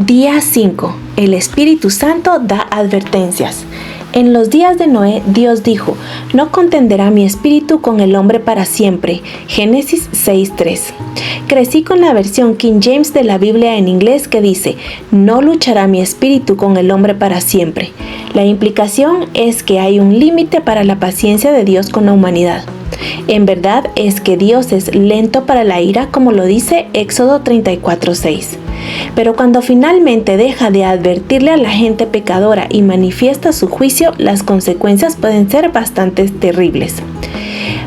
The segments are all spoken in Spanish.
Día 5. El Espíritu Santo da advertencias. En los días de Noé, Dios dijo: no contenderá mi espíritu con el hombre para siempre. Génesis 6:3. Crecí con la versión King James de la Biblia en inglés que dice: no luchará mi espíritu con el hombre para siempre. La implicación es que hay un límite para la paciencia de Dios con la humanidad. En verdad es que Dios es lento para la ira, como lo dice Éxodo 34:6. Pero cuando finalmente deja de advertirle a la gente pecadora y manifiesta su juicio, las consecuencias pueden ser bastante terribles.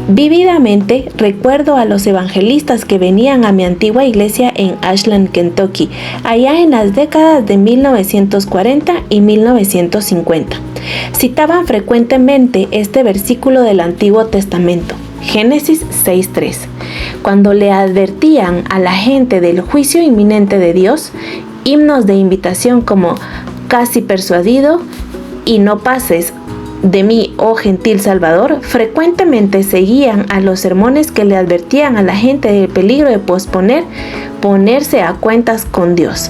Vívidamente recuerdo a los evangelistas que venían a mi antigua iglesia en Ashland, Kentucky, allá en las décadas de 1940 y 1950. Citaban frecuentemente este versículo del Antiguo Testamento, Génesis 6:3. Cuando le advertían a la gente del juicio inminente de Dios, himnos de invitación como Casi persuadido y No pases de mí, oh gentil Salvador, frecuentemente seguían a los sermones que le advertían a la gente del peligro de ponerse a cuentas con Dios.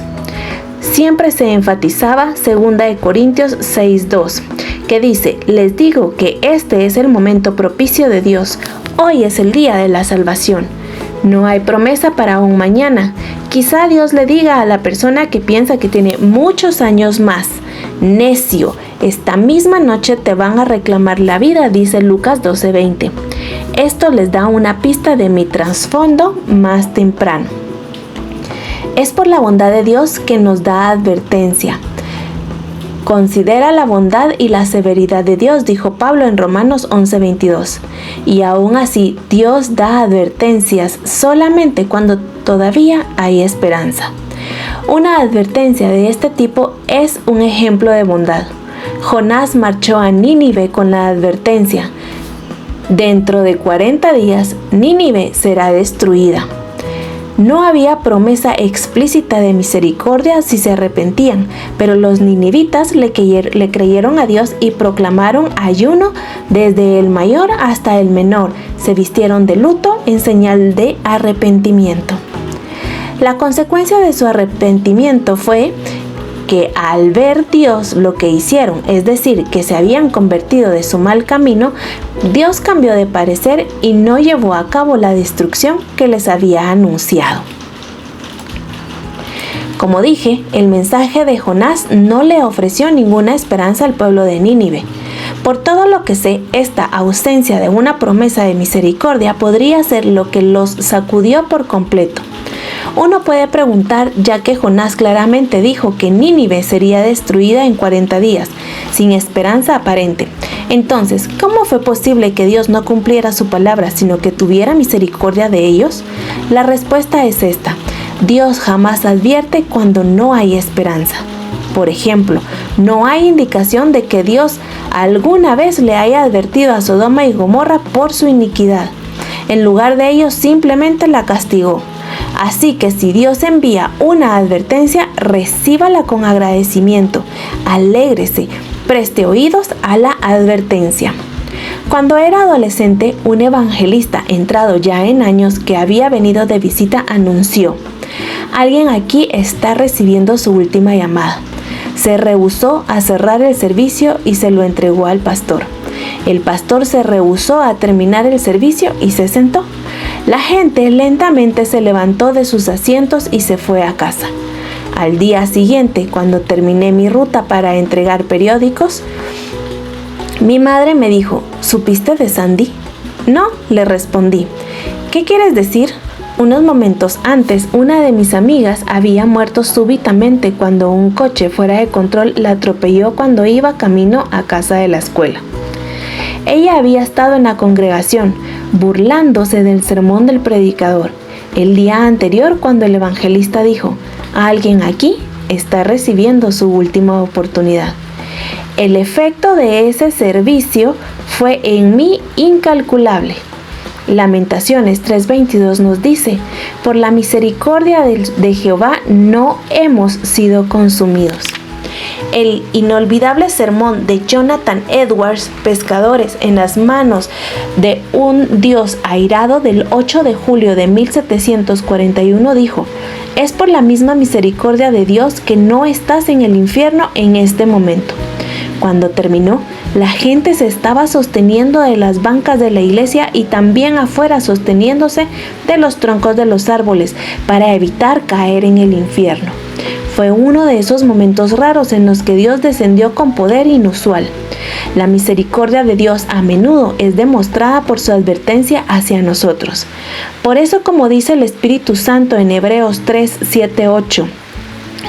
Siempre se enfatizaba 2 Corintios 6:2, que dice: les digo que este es el momento propicio de Dios, hoy es el día de la salvación. No hay promesa para un mañana. Quizá Dios le diga a la persona que piensa que tiene muchos años más: necio, esta misma noche te van a reclamar la vida, dice Lucas 12:20. Esto les da una pista de mi trasfondo más temprano. Es por la bondad de Dios que nos da advertencia. Considera la bondad y la severidad de Dios, dijo Pablo en Romanos 11:22. Y aún así, Dios da advertencias solamente cuando todavía hay esperanza. Una advertencia de este tipo es un ejemplo de bondad. Jonás marchó a Nínive con la advertencia: dentro de 40 días, Nínive será destruida. No había promesa explícita de misericordia si se arrepentían, pero los ninivitas le creyeron a Dios y proclamaron ayuno desde el mayor hasta el menor. Se vistieron de luto en señal de arrepentimiento. La consecuencia de su arrepentimiento fue que al ver Dios lo que hicieron, es decir, que se habían convertido de su mal camino, Dios cambió de parecer y no llevó a cabo la destrucción que les había anunciado. Como dije, el mensaje de Jonás no le ofreció ninguna esperanza al pueblo de Nínive. Por todo lo que sé, esta ausencia de una promesa de misericordia podría ser lo que los sacudió por completo. Uno puede preguntar, ya que Jonás claramente dijo que Nínive sería destruida en 40 días, sin esperanza aparente. Entonces, ¿cómo fue posible que Dios no cumpliera su palabra, sino que tuviera misericordia de ellos? La respuesta es esta: Dios jamás advierte cuando no hay esperanza. Por ejemplo, no hay indicación de que Dios alguna vez le haya advertido a Sodoma y Gomorra por su iniquidad. En lugar de ello, simplemente la castigó. Así que si Dios envía una advertencia, recíbala con agradecimiento, alégrese, preste oídos a la advertencia. Cuando era adolescente, un evangelista entrado ya en años que había venido de visita anunció: alguien aquí está recibiendo su última llamada. Se rehusó a cerrar el servicio y se lo entregó al pastor. El pastor se rehusó a terminar el servicio y se sentó. La gente lentamente se levantó de sus asientos y se fue a casa. Al día siguiente, cuando terminé mi ruta para entregar periódicos, mi madre me dijo: ¿supiste de Sandy? No, le respondí. ¿Qué quieres decir? Unos momentos antes, una de mis amigas había muerto súbitamente cuando un coche fuera de control la atropelló cuando iba camino a casa de la escuela. Ella había estado en la congregación, burlándose del sermón del predicador, el día anterior, cuando el evangelista dijo: alguien aquí está recibiendo su última oportunidad. El efecto de ese servicio fue en mí incalculable. Lamentaciones 3:22 nos dice: por la misericordia de Jehová no hemos sido consumidos. El inolvidable sermón de Jonathan Edwards, Pescadores en las manos de un Dios airado, del 8 de julio de 1741, dijo: Es por la misma misericordia de Dios que no estás en el infierno en este momento. Cuando terminó, la gente se estaba sosteniendo de las bancas de la iglesia y también afuera sosteniéndose de los troncos de los árboles para evitar caer en el infierno. Fue uno de esos momentos raros en los que Dios descendió con poder inusual. La misericordia de Dios a menudo es demostrada por su advertencia hacia nosotros. Por eso, como dice el Espíritu Santo en Hebreos 3, 7, 8,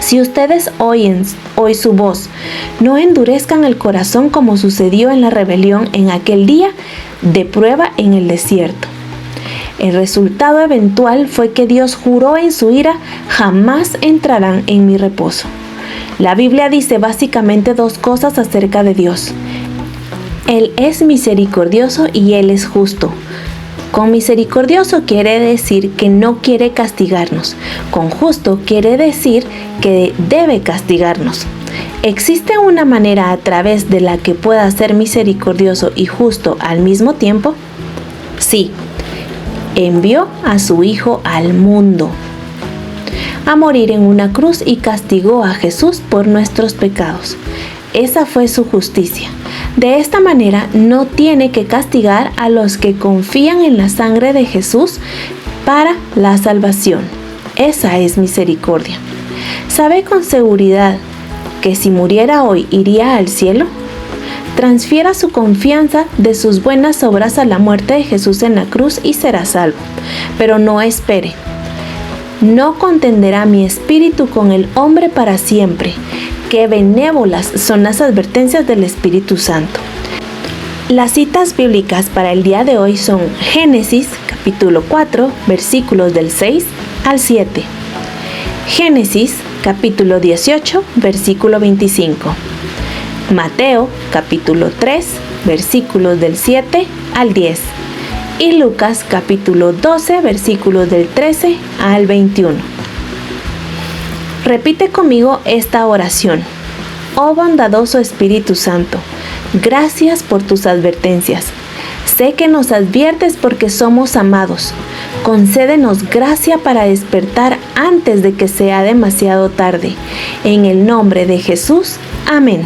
si ustedes oyen hoy su voz, no endurezcan el corazón como sucedió en la rebelión en aquel día de prueba en el desierto. El resultado eventual fue que Dios juró en su ira: jamás entrarán en mi reposo. La Biblia dice básicamente dos cosas acerca de Dios. Él es misericordioso y Él es justo. Con misericordioso quiere decir que no quiere castigarnos. Con justo quiere decir que debe castigarnos. ¿Existe una manera a través de la que pueda ser misericordioso y justo al mismo tiempo? Sí. Envió a su Hijo al mundo a morir en una cruz y castigó a Jesús por nuestros pecados. Esa fue su justicia. De esta manera no tiene que castigar a los que confían en la sangre de Jesús para la salvación. Esa es misericordia. ¿Sabe con seguridad que si muriera hoy iría al cielo? Transfiera su confianza de sus buenas obras a la muerte de Jesús en la cruz y será salvo. Pero no espere. No contenderá mi espíritu con el hombre para siempre. Qué benévolas son las advertencias del Espíritu Santo. Las citas bíblicas para el día de hoy son Génesis capítulo 4, versículos del 6 al 7. Génesis capítulo 18, versículo 25. Mateo capítulo 3, versículos del 7 al 10. Y Lucas capítulo 12, versículos del 13 al 21. Repite conmigo esta oración. Oh bondadoso Espíritu Santo, gracias por tus advertencias. Sé que nos adviertes porque somos amados. Concédenos gracia para despertar antes de que sea demasiado tarde. En el nombre de Jesús. Amén.